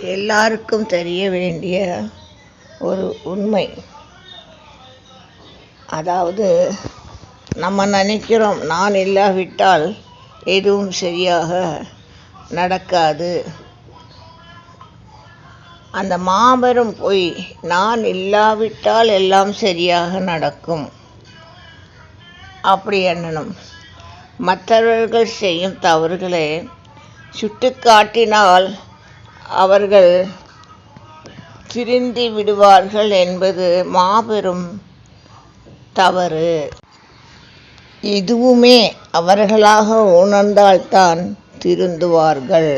எல்லாருக்கும் தெரிய வேண்டிய ஒரு உண்மை. அதாவது நம்ம நினைக்கிறோம், நான் இல்லாவிட்டால் எதுவும் சரியாக நடக்காது. அந்த மாபெரும் பொய். நான் இல்லாவிட்டால் எல்லாம் சரியாக நடக்கும் அப்படி எண்ணணும். மற்றவர்கள் செய்யும் தவறுகளை சுட்டிக்காட்டினால் அவர்கள் திருந்தி விடுவார்கள் என்பது மாபெரும் தவறு. எதுவுமே அவர்களாக உணர்ந்தால்தான் திருந்துவார்கள்.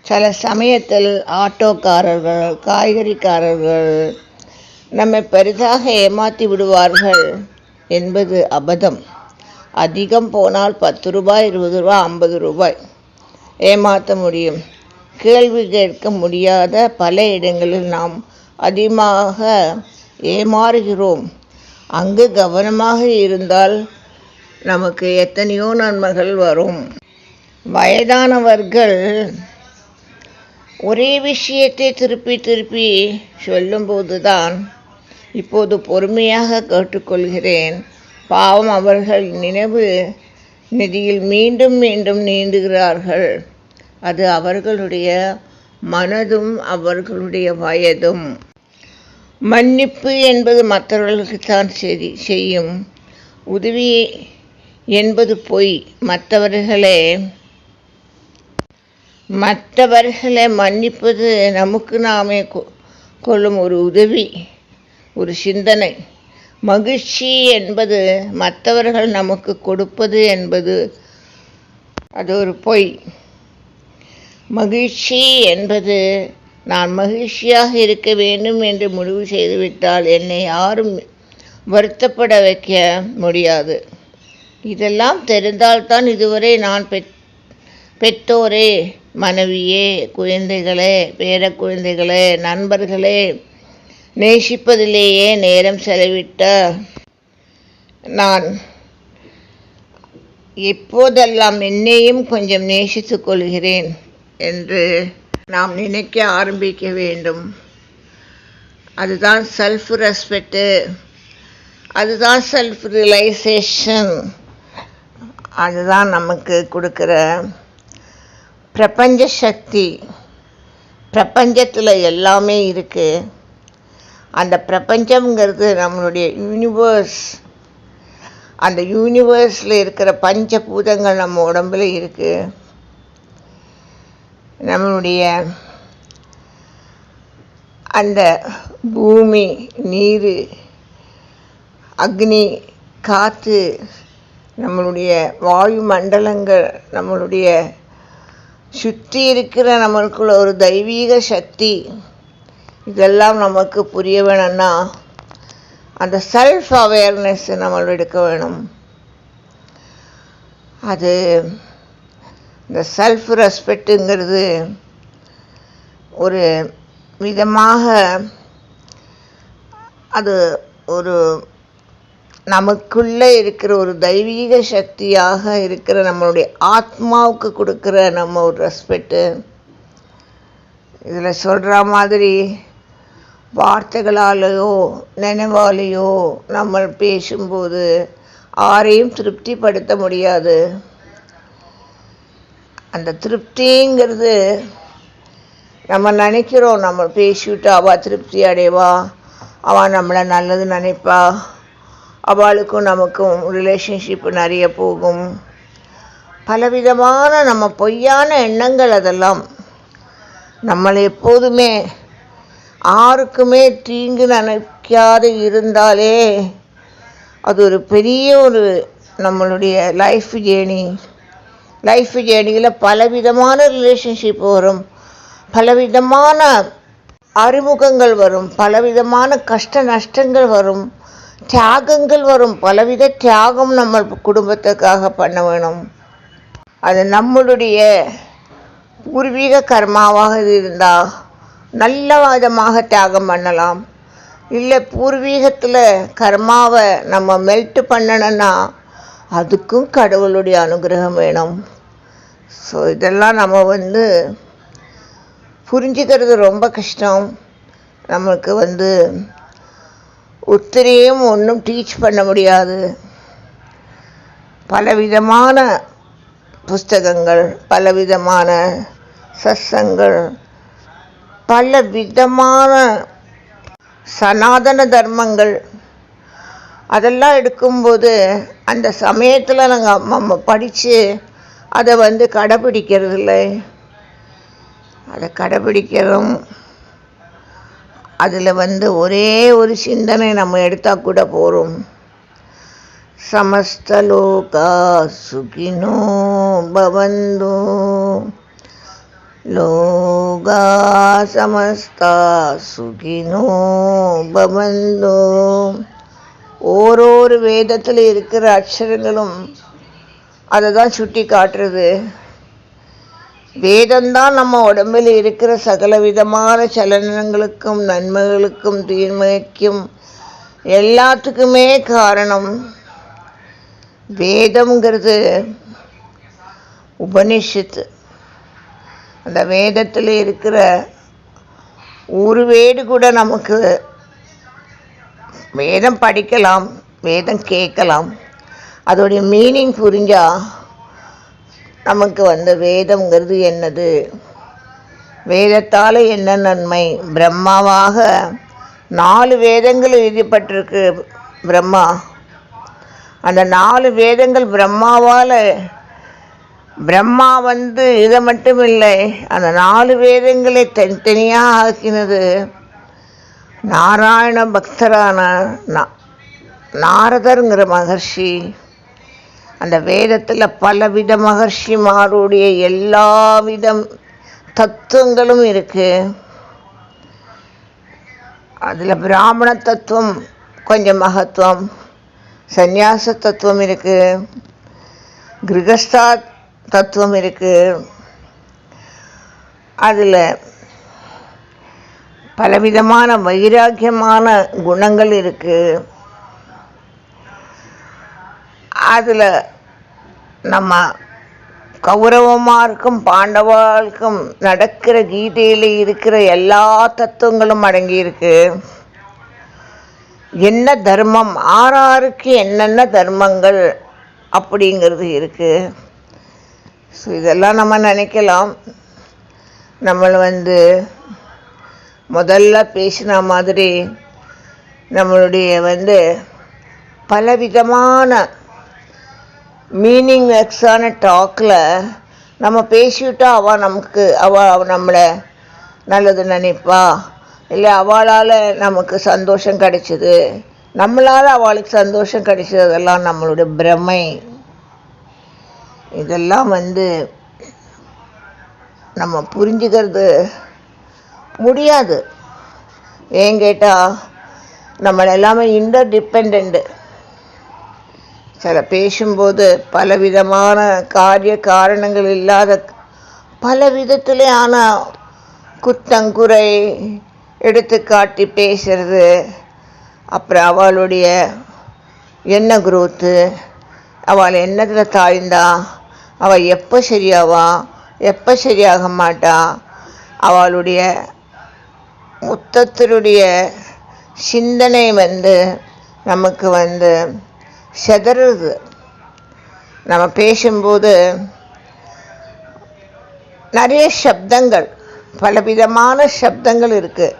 சில சமயத்தில் ஆட்டோக்காரர்கள், காய்கறிக்காரர்கள் நம்மை பெரிதாக ஏமாற்றி விடுவார்கள் என்பது அபத்தம். அதிகம் போனால் 10 ரூபாய், 20 ரூபாய், 50 ரூபாய் ஏமாற்ற முடியும். கேள்வி கேட்க முடியாத பல இடங்களில் நாம் அதிகமாக ஏமாறுகிறோம். அங்கு கவனமாக இருந்தால் நமக்கு எத்தனையோ நன்மைகள் வரும். வயதானவர்கள் ஒரே விஷயத்தை திருப்பி திருப்பி சொல்லும்போது தான் இப்போது பொறுமையாக கேட்டுக்கொள்கிறேன். பாவம், அவர்கள் நினைவு நிதியில் மீண்டும் மீண்டும் நீந்துகிறார்கள். அது அவர்களுடைய மனதும் அவர்களுடைய வயதும். மன்னிப்பு என்பது மற்றவர்களுக்குத்தான் செய்யும் உதவி என்பது பொய். மற்றவர்களை மன்னிப்பது நமக்கு நாமே கொள்ளும் ஒரு உதவி, ஒரு சிந்தனை. மகிழ்ச்சி என்பது மற்றவர்கள் நமக்கு கொடுப்பது என்பது அது ஒரு பொய். மகிழ்ச்சி என்பது நான் மகிழ்ச்சியாக இருக்க வேண்டும் என்று முடிவு செய்துவிட்டால் என்னை யாரும் வருத்தப்பட வைக்க முடியாது. இதெல்லாம் தெரிந்தால்தான் இதுவரை நான் பெற்றோரே, மனைவியே, குழந்தைகளே, பேர குழந்தைகளே, நண்பர்களே நேசிப்பதிலேயே நேரம் செலவிட்ட நான் எப்போதெல்லாம் என்னையும் கொஞ்சம் நேசித்துக் கொள்கிறேன் என்று நாம் நினைக்க ஆரம்பிக்க வேண்டும். அதுதான் செல்ஃப் ரெஸ்பெக்டு, அதுதான் செல்ஃப் ரியலைசேஷன். அதுதான் நமக்கு கொடுக்குற பிரபஞ்ச சக்தி. பிரபஞ்சத்தில் எல்லாமே இருக்குது. அந்த பிரபஞ்சம்ங்கிறது நம்மளுடைய யூனிவர்ஸ். அந்த யூனிவர்ஸில் இருக்கிற பஞ்சபூதங்கள் நம்ம உடம்புல இருக்குது. நம்மளுடைய அந்த பூமி, நீர், அக்னி, காற்று, நம்மளுடைய வாயு மண்டலங்கள், நம்மளுடைய சுற்றி இருக்கிற நம்மளுக்குள்ள ஒரு தெய்வீக சக்தி. இதெல்லாம் நமக்கு புரிய வேணும்னா அந்த செல்ஃப் அவேர்னஸ் நம்ம எடுக்க வேணும். அது இந்த செல்ஃப் ரெஸ்பெக்டுங்கிறது ஒரு விதமாக அது ஒரு நமக்குள்ளே இருக்கிற ஒரு தெய்வீக சக்தியாக இருக்கிற நம்மளுடைய ஆத்மாவுக்கு கொடுக்குற நம்ம ஒரு ரெஸ்பெக்டு. இதில் சொல்கிற மாதிரி வார்த்தைகளாலேயோ நினைவாலேயோ நம்ம பேசும்போது யாரையும் திருப்திப்படுத்த முடியாது. அந்த திருப்திங்கிறது நம்ம நினைக்கிறோம், நம்ம பேசிவிட்டு அவள் திருப்தி அடைவா, அவள் நம்மளை நல்லது நினைப்பா, அவளுக்கும் நமக்கும் ரிலேஷன்ஷிப் நிறைய போகும். பலவிதமான நம்ம பொய்யான எண்ணங்கள். அதெல்லாம் நம்மளை எப்போதுமே யாருக்குமே தீங்கு நினைக்காத இருந்தாலே அது ஒரு பெரிய ஒரு நம்மளுடைய லைஃப் ஜேர்னியில் பலவிதமான ரிலேஷன்ஷிப் வரும், பலவிதமான அறிமுகங்கள் வரும், பலவிதமான கஷ்ட நஷ்டங்கள் வரும், தியாகங்கள் வரும். பலவித தியாகம் நம்ம குடும்பத்துக்காக பண்ண வேணும். அது நம்மளுடைய பூர்வீக கர்மாவாக இருந்தால் நல்ல விதமாக தியாகம் பண்ணலாம். இல்லை பூர்வீகத்தில் கர்மாவை நம்ம மெல்ட் பண்ணணும்னா அதுக்கும் கடவுளுடைய அனுகிரகம் வேணும். ஸோ இதெல்லாம் நம்ம புரிஞ்சுக்கிறது ரொம்ப கஷ்டம். நமக்கு ஒத்திரையும் ஒன்றும் டீச் பண்ண முடியாது. பலவிதமான புஸ்தகங்கள், பலவிதமான சத்சங்கள், பலவிதமான சனாதன தர்மங்கள் அதெல்லாம் எடுக்கும்போது அந்த சமயத்தில் நம்ம படித்து அதை கடைப்பிடிக்கிறது இல்லை. அதை கடைப்பிடிக்கிறோம். அதில் ஒரே ஒரு சிந்தனை நம்ம எடுத்தால் கூட போகிறோம். சமஸ்தலோகா சுகினோ பவந்து, லோகா சமஸ்தா சுகினோ பவந்து. ஓரொரு வேதத்தில் இருக்கிற அக்ஷரங்களும் அதை தான் சுட்டி காட்டுறது. வேதம்தான் நம்ம உடம்பில் இருக்கிற சகல விதமான சலனங்களுக்கும் நன்மைகளுக்கும் தீமைக்கும் எல்லாத்துக்குமே காரணம். வேதம்ங்கிறது உபனிஷத்து. அந்த வேதத்தில் இருக்கிற ஒரு வேடு கூட நமக்கு வேதம் படிக்கலாம், வேதம் கேட்கலாம், அதோடைய மீனிங் புரிஞ்சால் நமக்கு வேதம்ங்கிறது என்னது, வேதத்தால் என்ன நன்மை. பிரம்மாவாக 4 வேதங்கள் எழுதப்பட்டிருக்கு. பிரம்மா அந்த 4 வேதங்கள் பிரம்மாவால் பிரம்மா இதை மட்டும் இல்லை, அந்த 4 வேதங்களை தனித்தனியாக ஆக்கினது நாராயண பக்தரான நாரதருங்கிற மகர்ஷி. அந்த வேதத்தில் பலவித மகர்ஷிமாருடைய எல்லா விதம் தத்துவங்களும் இருக்குது. அதில் பிராமண தத்துவம் கொஞ்சம் மகத்துவம், சந்நியாச தத்துவம் இருக்குது, கிரகஸ்தா தத்துவம் இருக்குது. அதில் பலவிதமான வைராக்கியமான குணங்கள் இருக்குது. அதில் நம்ம கௌரவமாருக்கும் பாண்டவாளுக்கும் நடக்கிற கீதையில் இருக்கிற எல்லா தத்துவங்களும் அடங்கியிருக்கு. என்ன தர்மம், ஆறாருக்கு என்னென்ன தர்மங்கள் அப்படிங்கிறது இருக்குது. ஸோ இதெல்லாம் நம்ம நினைக்கலாம். நம்மளை முதல்ல பேசின மாதிரி நம்மளுடைய பலவிதமான மீனிங்லெஸ்ஸான டாக்கில் நம்ம பேசிவிட்டா அவள் நம்மளை நல்லது நினைப்பா, இல்லை அவளால் நமக்கு சந்தோஷம் கிடைச்சிது, நம்மளால் அவளுக்கு சந்தோஷம் கிடைச்சது. அதெல்லாம் நம்மளுடைய பிரமை. இதெல்லாம் நம்ம புரிஞ்சுக்கிறது முடியாது. ஏன் கேட்டால் நம்மளை எல்லாமே இன்டர் டிபெண்ட். சில பேசும்போது பலவிதமான காரணங்கள் இல்லாத பல விதத்திலேயான குத்தங்குறை எடுத்துக்காட்டி பேசுறது. அப்புறம் அவளுடைய என்ன குரோத்து, அவள் என்னத்தில் தாழ்ந்தா, அவள் எப்போ சரியாவா, எப்போ சரியாக மாட்டா, அவளுடைய மொத்தத்தினுடைய சிந்தனை நமக்கு செதறுது. நம்ம பேசும்போது நிறைய சப்தங்கள், பலவிதமான சப்தங்கள் இருக்குது.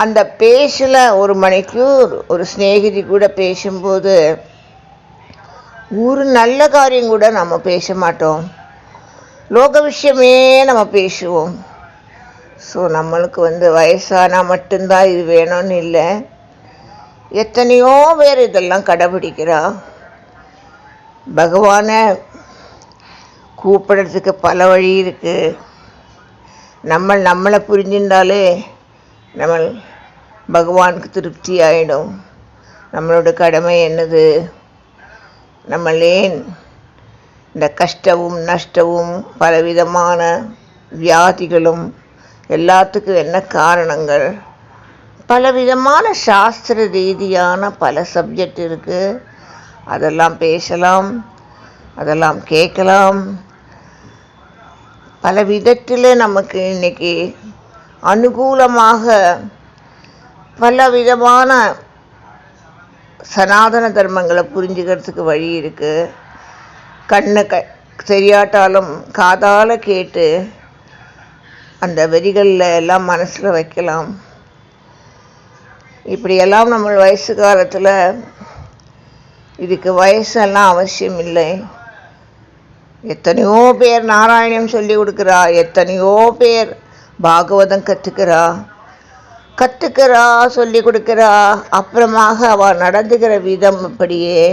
அந்த பேச்சில் ஒரு மணிக்கு ஒரு சிநேகிதி கூட பேசும்போது ஒரு நல்ல காரியம் கூட நம்ம பேச மாட்டோம், லோக விஷயமே நம்ம பேசுவோம். ஸோ நம்மளுக்கு வயசானால் மட்டும்தான் இது வேணும்னு இல்லை. எத்தனையோ பேர் இதெல்லாம் கடைபிடிக்கிறா. பகவானை கூப்பிடுறதுக்கு பல வழி இருக்குது. நம்மளை புரிஞ்சிருந்தாலே நம்ம பகவானுக்கு திருப்தி ஆகிடும். நம்மளோட கடமை என்னது, நம்மளேன் இந்த கஷ்டமும் நஷ்டமும் பலவிதமான வியாதிகளும் எல்லாத்துக்கும் என்ன காரணங்கள், பலவிதமான சாஸ்திர ரீதியான பல சப்ஜெக்ட் இருக்குது. அதெல்லாம் பேசலாம், அதெல்லாம் கேட்கலாம். பல விதத்தில் நமக்கு இன்றைக்கி அனுகூலமாக பல விதமான சனாதன தர்மங்களை புரிஞ்சுக்கிறதுக்கு வழி இருக்குது. கண்ணு தெரியாட்டாலும் காதால் கேட்டு அந்த வரிகளில் எல்லாம் மனசில் வைக்கலாம். இப்படியெல்லாம் நம்ம வயசு காலத்தில் இதுக்கு வயசெல்லாம் அவசியம் இல்லை. எத்தனையோ பேர் நாராயணம் சொல்லி கொடுக்குறா, எத்தனையோ பேர் பாகவதம் கற்றுக்கிறா சொல்லி கொடுக்குறா. அப்புறமாக அவள் நடந்துக்கிற விதம் அப்படியே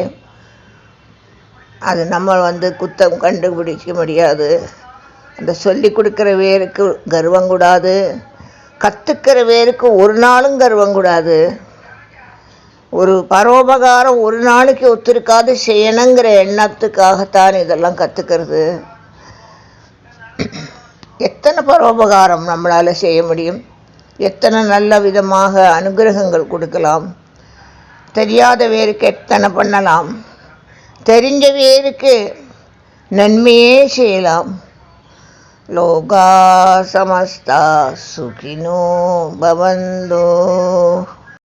அது நம்ம குத்தம் கண்டுபிடிக்க முடியாது. அந்த சொல்லி கொடுக்குற வேருக்கு கர்வம் கூடாது, கற்றுக்கிற வேருக்கு ஒரு நாளும் கர்வம் கூடாது. ஒரு பரோபகாரம் ஒரு நாளைக்கு ஒத்துருக்காது செய்யணுங்கிற எண்ணத்துக்காகத்தான் இதெல்லாம் கற்றுக்கிறது. எத்தனை பரோபகாரம் நம்மளால் செய்ய முடியும், எத்தனை நல்ல விதமாக அனுகிரகங்கள் கொடுக்கலாம். தெரியாத வேருக்கு எத்தனை பண்ணலாம், தெரிஞ்ச வேருக்கு நன்மையே செய்யலாம். லோகா சமஸ்தா சுகினோ பவந்தோ.